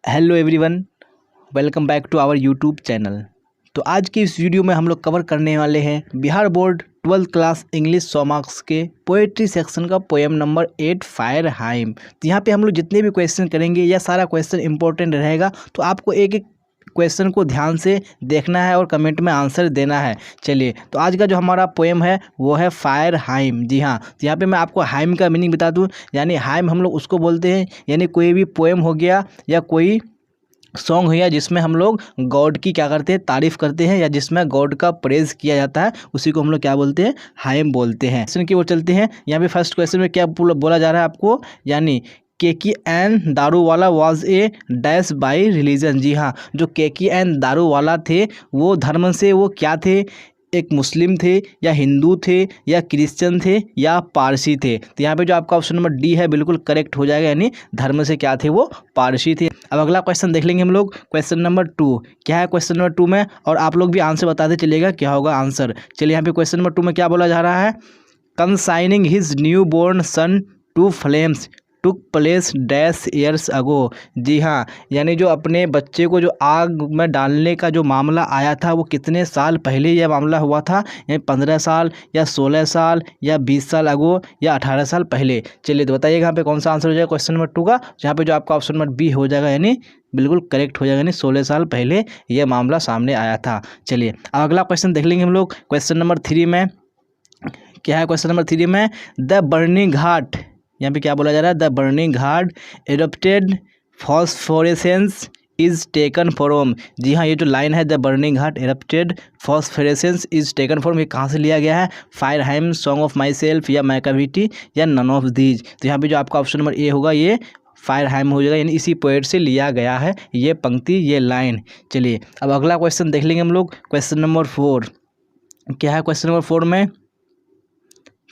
Hello everyone, welcome back to our YouTube channel. तो आज की इस वीडियो में हम लोग कवर करने वाले हैं Bihar board 12th class English 100 marks के पोएट्री सेक्शन का पोएम नंबर 8 फायर हाइम। तो यहाँ पे हम लोग जितने भी क्वेश्चन करेंगे यह सारा क्वेश्चन इंपॉर्टेंट रहेगा, तो आपको एक एक क्वेश्चन को ध्यान से देखना है और कमेंट में आंसर देना है। चलिए, तो आज का जो हमारा पोएम है वो है फायर हाइम। जी हाँ, तो यहाँ पे मैं आपको हाइम का मीनिंग बता दूँ। यानी हाइम हम लोग उसको बोलते हैं, यानी कोई भी पोएम हो गया या कोई सॉन्ग हो गया जिसमें हम लोग गॉड की क्या करते हैं, तारीफ़ करते हैं, या जिसमें गॉड का प्रेज़ किया जाता है, उसी को हम लोग क्या बोलते हैं, हाइम बोलते हैं। क्वेश्चन की ओर चलते हैं। यहाँ पे फर्स्ट क्वेश्चन में क्या बोला जा रहा है आपको, यानी Keki N Daruwalla was a dash by religion. जी हाँ, जो केकी एन दारूवाला थे वो धर्म से वो क्या थे, एक मुस्लिम थे या हिंदू थे या क्रिश्चियन थे या पारसी थे। तो यहाँ पे जो आपका ऑप्शन नंबर डी है बिल्कुल करेक्ट हो जाएगा, यानी धर्म से क्या थे, वो पारसी थे। अब अगला क्वेश्चन देख लेंगे हम लोग। क्वेश्चन नंबर 2 क्या है क्वेश्चन नंबर 2 में, और आप लोग भी आंसर बताते चलिएगा क्या होगा आंसर। चलिए, यहाँ पे क्वेश्चन नंबर 2 में क्या बोला जा रहा है, consigning his new born son to flames took place dash years ago. जी हाँ, यानी जो अपने बच्चे को जो आग में डालने का जो मामला आया था वो कितने साल पहले यह मामला हुआ था, यानी 15 साल या 16 साल या 20 साल अगो या 18 साल पहले। चलिए, तो बताइएगा यहाँ पे कौन सा आंसर हो जाएगा क्वेश्चन नंबर 2 का। जहाँ पे जो आपका ऑप्शन नंबर बी हो जाएगा, यानी बिल्कुल करेक्ट हो जाएगा, यानी 16 साल पहले यह मामला सामने आया था। चलिए, अब अगला क्वेश्चन देख लेंगे हम लोग। क्वेश्चन नंबर 3 में क्या है, क्वेश्चन नंबर 3 में द बर्निंग घाट, यहाँ पे क्या बोला जा रहा है, the burning ghat adapted phosphorescence is taken from. जी हाँ, ये जो लाइन है the burning ghat adapted phosphorescence is taken from, ये कहाँ से लिया गया है, फायर हाइम, सॉन्ग ऑफ माई सेल्फ या मैकाविटी या नन ऑफ दीज। तो यहाँ पे जो आपका ऑप्शन नंबर ए होगा ये फायर हाइम हो जाएगा, यानी इसी पोएट से लिया गया है ये पंक्ति, ये लाइन। चलिए, अब अगला क्वेश्चन देख लेंगे हम लोग। क्वेश्चन नंबर 4 क्या है, क्वेश्चन नंबर 4 में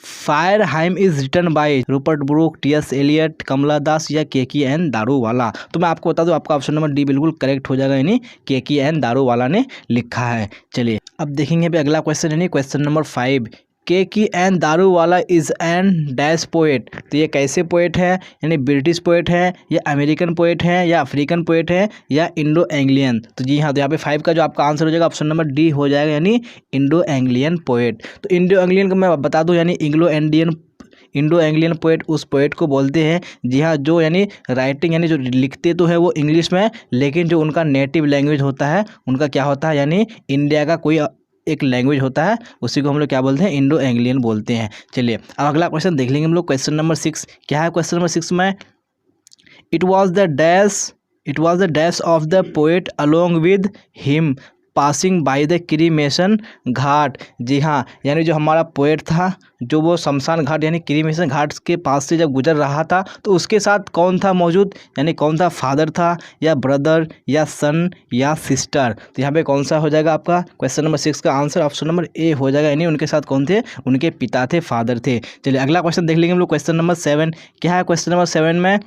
fire hymn is written by Rupert Brooke, T S. Eliot, Kamala Das या केकी एन दारूवाला। तो मैं आपको बता दूं, आपका ऑप्शन नंबर डी बिल्कुल करेक्ट हो जाएगा, यानी केकी एन दारूवाला ने लिखा है। चलिए, अब देखेंगे पे अगला क्वेश्चन, यानी question number 5 Keki N Daruwalla is an dash poet. तो ये कैसे पोएट है, यानी ब्रिटिश पोएट है या अमेरिकन पोएट है या अफ्रीकन पोएट है या इंडो एंग्लियन। तो जी हाँ, तो यहाँ पे 5 का जो आपका आंसर हो जाएगा ऑप्शन नंबर डी हो जाएगा, यानी इंडो एंग्लियन पोएट। तो इंडो एंग्लियन को मैं बता दूं, यानी इंडो एंग्लियन पोएट उस पोएट को बोलते हैं, जी हाँ, जो यानी राइटिंग यानी जो लिखते तो है वो इंग्लिश में, लेकिन जो उनका नेटिव लैंग्वेज होता है उनका क्या होता है, यानी इंडिया का कोई एक लैंग्वेज होता है, उसी को हम लोग क्या बोलते हैं, इंडो एंग्लियन बोलते हैं। चलिए, अब अगला क्वेश्चन देख लेंगे हम लोग। क्वेश्चन नंबर 6 क्या है, क्वेश्चन नंबर 6 में it was the dash of the poet along with him passing by the cremation ghat. जी हाँ, यानी जो हमारा पोएट था, जो वो शमशान घाट यानी क्रीमेशन घाट के पास से जब गुजर रहा था, तो उसके साथ कौन था मौजूद, यानी कौन था, फादर था या ब्रदर या सन या सिस्टर। तो यहाँ पे कौन सा हो जाएगा आपका क्वेश्चन नंबर 6 का आंसर ऑप्शन नंबर ए हो जाएगा, यानी उनके साथ कौन थे, उनके पिता थे, फादर थे। चलिए, अगला क्वेश्चन देख लेंगे हम लोग। क्वेश्चन नंबर 7 क्या है, क्वेश्चन नंबर 7 में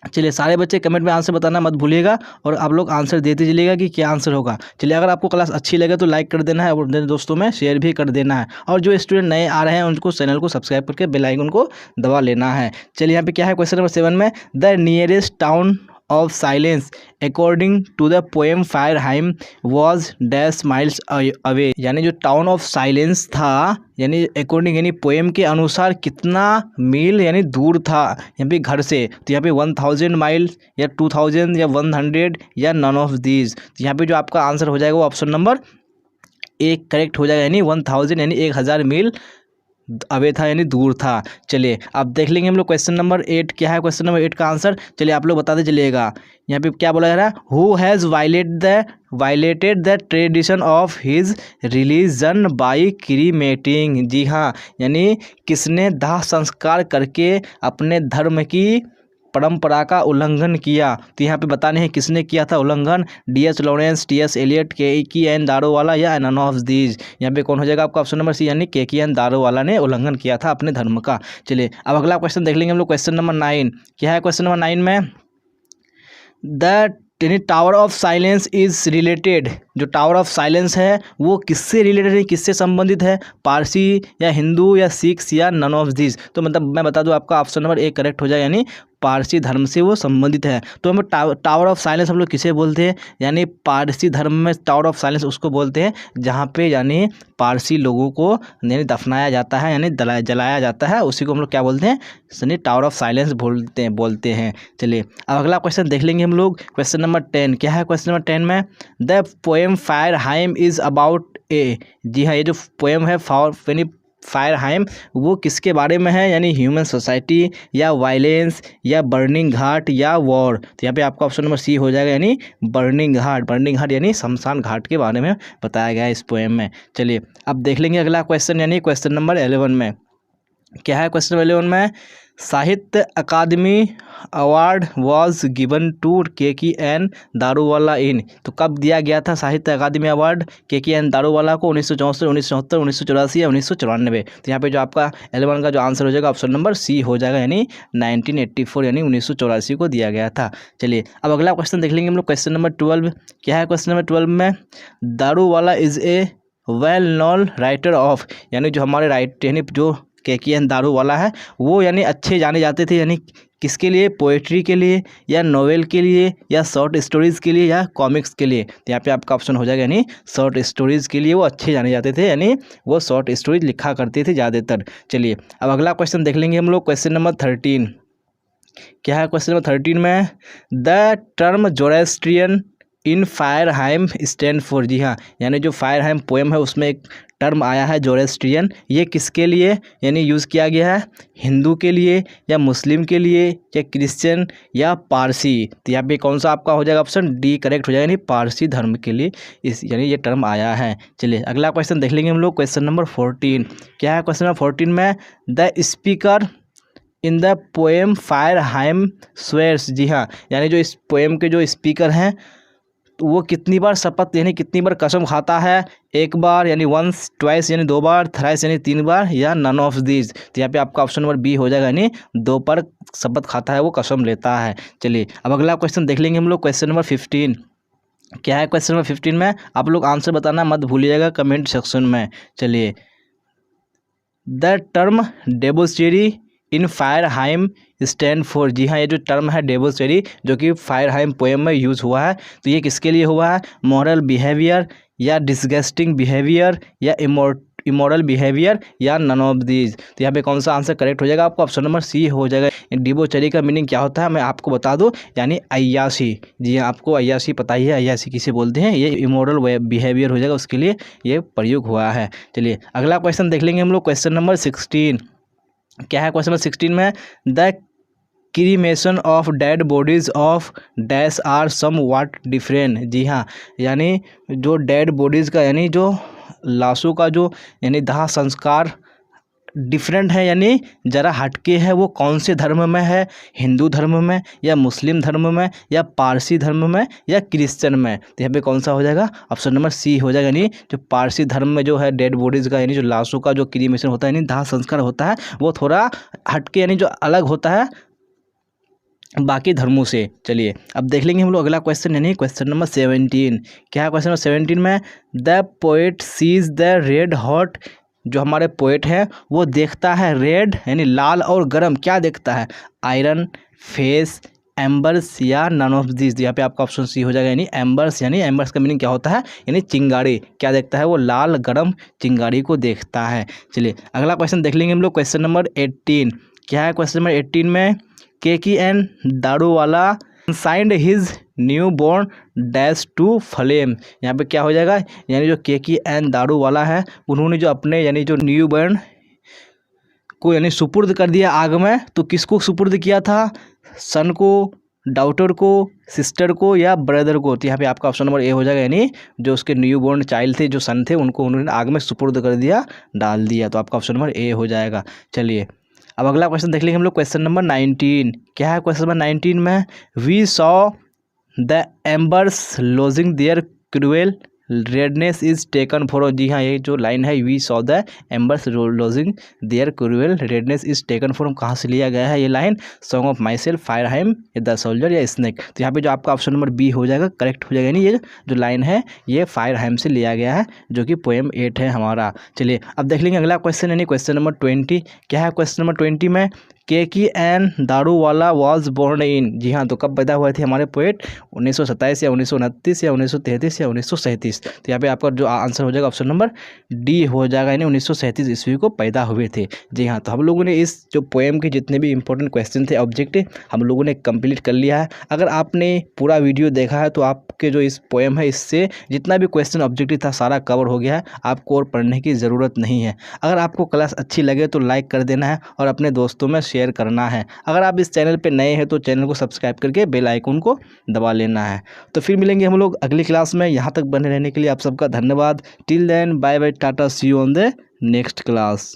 चलिए, सारे बच्चे कमेंट में आंसर बताना मत भूलिएगा और आप लोग आंसर देते चलिएगा कि क्या आंसर होगा। चलिए, अगर आपको क्लास अच्छी लगे तो लाइक कर देना है और अपने दोस्तों में शेयर भी कर देना है, और जो स्टूडेंट नए आ रहे हैं उनको चैनल को सब्सक्राइब करके बेल आइकन को दबा लेना है। चलिए, यहाँ पे क्या है क्वेश्चन नंबर 7 में the nearest town of silence according to the poem fire hymn was dash miles away. यानी जो टाउन ऑफ साइलेंस था, यानी अकॉर्डिंग यानी पोएम के अनुसार कितना मील यानी दूर था यहाँ पे घर से। तो यहाँ पे 1000 माइल या 2000 या 100 या नन ऑफ दीज। तो यहाँ पे जो आपका आंसर हो जाएगा वो ऑप्शन नंबर एक करेक्ट हो जाएगा, यानी 1000 यानी 1000 मील अवे था, यानी दूर था। चलिए, अब देख लेंगे हम लोग क्वेश्चन नंबर 8 क्या है, क्वेश्चन नंबर 8 का आंसर। चलिए, आप लोग बताते चलिएगा। यहाँ पे क्या बोला जा रहा है, who has violated the tradition of his religion by cremating. जी हाँ, यानी किसने दाह संस्कार करके अपने धर्म की परंपरा का उल्लंघन किया। तो यहाँ पे बताने हैं किसने किया था उल्लंघन, डी.एच. Lawrence, T.S.. एलियट, केकी एन दारूवाला या नन ऑफ दीज। यहाँ पे कौन हो जाएगा आपका ऑप्शन नंबर सी, यानी केकी एन दारूवाला ने उल्लंघन किया था अपने धर्म का। चलिए, अब अगला क्वेश्चन देख लेंगे हम लोग। क्वेश्चन नंबर 9 क्या है, क्वेश्चन नंबर 9 में the tower of silence is related जो टावर ऑफ साइलेंस है वो किससे रिलेटेड है, किससे संबंधित है, पारसी या हिंदू या सिख्स या नन ऑफ दिस। तो मतलब मैं बता दूं आपका ऑप्शन नंबर ए करेक्ट हो जाए, यानी पारसी धर्म से वो संबंधित है। तो हम टावर ऑफ साइलेंस हम लोग किसे बोलते हैं, यानी पारसी धर्म में टावर ऑफ साइलेंस उसको बोलते हैं जहाँ पे यानी पारसी लोगों को यानी दफनाया जाता है, यानी जलाया जाता है, उसी को हम लोग क्या बोलते हैं, यानी टावर ऑफ साइलेंस बोलते हैं। चलिए अब अगला क्वेश्चन देख लेंगे हम लोग। क्वेश्चन नंबर 10 क्या है, क्वेश्चन नंबर 10 में द पोएम फायरहाइम इज़ अबाउट ए। जी हाँ, ये जो पोएम है फायरहाइम वो किसके बारे में है, यानी ह्यूमन सोसाइटी या वायलेंस या बर्निंग घाट या वॉर। तो यहाँ पे आपका ऑप्शन नंबर सी हो जाएगा, यानी बर्निंग घाट यानी शमशान घाट के बारे में बताया गया है इस पोएम में। चलिए अब देख लेंगे अगला क्वेश्चन, यानी क्वेश्चन नंबर 11 में क्या है। क्वेश्चन नंबर 11 में Sahitya Akademi award was given to KKN Daruwalla in. तो कब दिया गया था साहित्य अकादमी अवार्ड KKN दारूवाला को, 1964, 1974, 1984 या 1994। तो यहाँ पे जो आपका 11 का जो आंसर हो जाएगा ऑप्शन नंबर सी हो जाएगा, यानी 1984 यानी 1984 को दिया गया था। चलिए अब अगला क्वेश्चन देख लेंगे हम लोग। क्वेश्चन नंबर 12 क्या है। क्वेश्चन नंबर 12 में Daruwalla is a well known writer of, यानी जो हमारे यानी जो KKN दारूवाला है वो यानी अच्छे जाने जाते थे, यानी किसके लिए, पोएट्री के लिए या नोवेल के लिए या शॉर्ट स्टोरीज़ के लिए या कॉमिक्स के लिए। तो यहाँ पे आपका ऑप्शन हो जाएगा, यानी शॉर्ट स्टोरीज़ के लिए वो अच्छे जाने जाते थे, यानी वो शॉर्ट स्टोरीज लिखा करते थे ज़्यादातर। चलिए अब अगला क्वेश्चन देख लेंगे हम लोग। क्वेश्चन नंबर 13 क्या है। क्वेश्चन नंबर 13 में the term Zoroastrian in fire hymn stand for. जी हाँ, यानी जो फायरहाइम पोएम है उसमें एक टर्म आया है जोरेस्ट्रियन, ये किसके लिए यानी यूज़ किया गया है, हिंदू के लिए या मुस्लिम के लिए या क्रिश्चियन या पारसी। तो यहाँ पे कौन सा आपका हो जाएगा, ऑप्शन डी करेक्ट हो जाएगा, यानी पारसी धर्म के लिए इस यानी ये टर्म आया है। चलिए अगला क्वेश्चन देख लेंगे हम लोग। क्वेश्चन नंबर 14 क्या है। क्वेश्चन नंबर 14 में the speaker in the poem fire hymn swears. जी हाँ, यानी जो इस पोएम के जो स्पीकर हैं वो कितनी बार शपथ यानी कितनी बार कसम खाता है, एक बार यानी वंस, ट्वाइस यानी 2 बार, थ्राइस यानी 3 बार या नन ऑफ दीज। तो यहाँ पे आपका ऑप्शन नंबर बी हो जाएगा, यानी 2 बार शपथ खाता है, वो कसम लेता है। चलिए अब अगला क्वेश्चन देख लेंगे हम लोग। क्वेश्चन नंबर 15 क्या है। क्वेश्चन नंबर 15 में आप लोग आंसर बताना मत भूलिएगा कमेंट सेक्शन में। चलिए the term debauchery in fire hymn stand for. जी हाँ, ये जो टर्म है डेबोचेरी जो कि फायरहाइम पोएम में यूज़ हुआ है, तो ये किसके लिए हुआ है, मॉरल बिहेवियर या डिसगस्टिंग बिहेवियर या इमोरल बिहेवियर या नन ऑफ दीज। तो यहाँ पे कौन सा आंसर करेक्ट हो जाएगा, आपको ऑप्शन नंबर सी हो जाएगा। डिबोचरी का मीनिंग क्या होता है मैं आपको बता दूं, यानी अय्यासी। जी हाँ, आपको अय्यासी पता ही है, अय्यासी किसे बोलते हैं, ये इमोरल बिहेवियर हो जाएगा, उसके लिए ये प्रयोग हुआ है। चलिए अगला क्वेश्चन देख लेंगे हम लोग। क्वेश्चन नंबर 16 क्या है। क्वेश्चन नंबर 16 में the cremation of dead bodies of dash are somewhat different. जी हाँ, यानी जो डेड बॉडीज़ का यानी जो लाशों का जो यानी दाह संस्कार डिफरेंट है, यानी ज़रा हटके है, वो कौन से धर्म में है, हिंदू धर्म में या मुस्लिम धर्म में या पारसी धर्म में या क्रिश्चियन में। तो यहाँ पे कौन सा हो जाएगा, ऑप्शन नंबर सी हो जाएगा, यानी जो पारसी धर्म में जो है डेड बॉडीज़ का यानी जो लाशों का जो क्रीमेशन होता है यानी दाह संस्कार होता है वो थोड़ा हटके यानी जो अलग होता है बाकी धर्मों से। चलिए अब देख लेंगे हम लोग अगला क्वेश्चन, यानी क्वेश्चन नंबर 17 क्या है। क्वेश्चन नंबर 17 में the poet sees the red hot. जो हमारे पोएट हैं वो देखता है रेड यानी लाल और गरम, क्या देखता है, आयरन, फेस, एम्बर्स या नन ऑफ दिस। यहाँ पे आपका ऑप्शन सी हो जाएगा, यानी एम्बर्स। यानी एम्बर्स का मीनिंग क्या होता है, यानी चिंगारी, क्या देखता है वो लाल गरम चिंगारी को देखता है। चलिए अगला क्वेश्चन देख लेंगे हम लोग। क्वेश्चन नंबर 18 क्या है। क्वेश्चन नंबर 18 में KKN Daruwalla signed his newborn dash to flame. यहाँ पे क्या हो जाएगा, यानी जो KKN दारूवाला है उन्होंने जो अपने यानी जो न्यू बॉर्न को यानी सुपुर्द कर दिया आग में। तो किसको सुपुर्द किया था, सन को, डॉटर को, सिस्टर को या ब्रदर को। तो यहाँ पे आपका ऑप्शन नंबर ए हो जाएगा, यानी जो उसके न्यू बॉर्न चाइल्ड थे जो सन थे उनको उन्होंने आग में सुपुर्द कर दिया, डाल दिया। तो आपका ऑप्शन नंबर ए हो जाएगा। चलिए अब अगला क्वेश्चन देख लेंगे हम लोग। क्वेश्चन नंबर 19 क्या है। क्वेश्चन नंबर 19 में we saw the embers lodging there cruel redness is taken for, जी हाँ ये जो लाइन है, we saw the embers lodging there cruel, redness is taken for कहाँ से लिया गया है ये line, song of my self, fire hymn, the soldier या स्नेक। तो यहाँ पे जो आपका ऑप्शन नंबर बी हो जाएगा, करेक्ट हो जाएगा। यानी ये जो लाइन है ये फायरहाइम से लिया गया है, जो कि पोएम 8 है हमारा। चलिए अब देख लेंगे अगला क्वेश्चन, यानी क्वेश्चन नंबर 20 क्या है। क्वेश्चन नंबर 20 में Keki N Daruwalla was born in, जी हाँ तो कब पैदा हुए थे हमारे पोएट, 1927 या 1929 या 1933 या 1937। तो यहाँ पे आपका जो आंसर हो जाएगा ऑप्शन नंबर डी हो जाएगा, यानी 1937 ईस्वी को पैदा हुए थे। जी हाँ, तो हम लोगों ने इस जो पोएम के जितने भी इंपॉर्टेंट क्वेश्चन थे, ऑब्जेक्टिव, हम लोगों ने कंप्लीट कर लिया है। अगर आपने पूरा वीडियो देखा है तो आपके जो इस पोएम है इससे जितना भी क्वेश्चन ऑब्जेक्टिव था सारा कवर हो गया है, आपको और पढ़ने की ज़रूरत नहीं है। अगर आपको क्लास अच्छी लगे तो लाइक कर देना है और अपने दोस्तों में शेयर करना है। अगर आप इस चैनल पे नए हैं तो चैनल को सब्सक्राइब करके बेल आइकन को दबा लेना है। तो फिर मिलेंगे हम लोग अगली क्लास में। यहाँ तक बने रहने के लिए आप सबका धन्यवाद। Till then bye bye, tata, see you on the next class.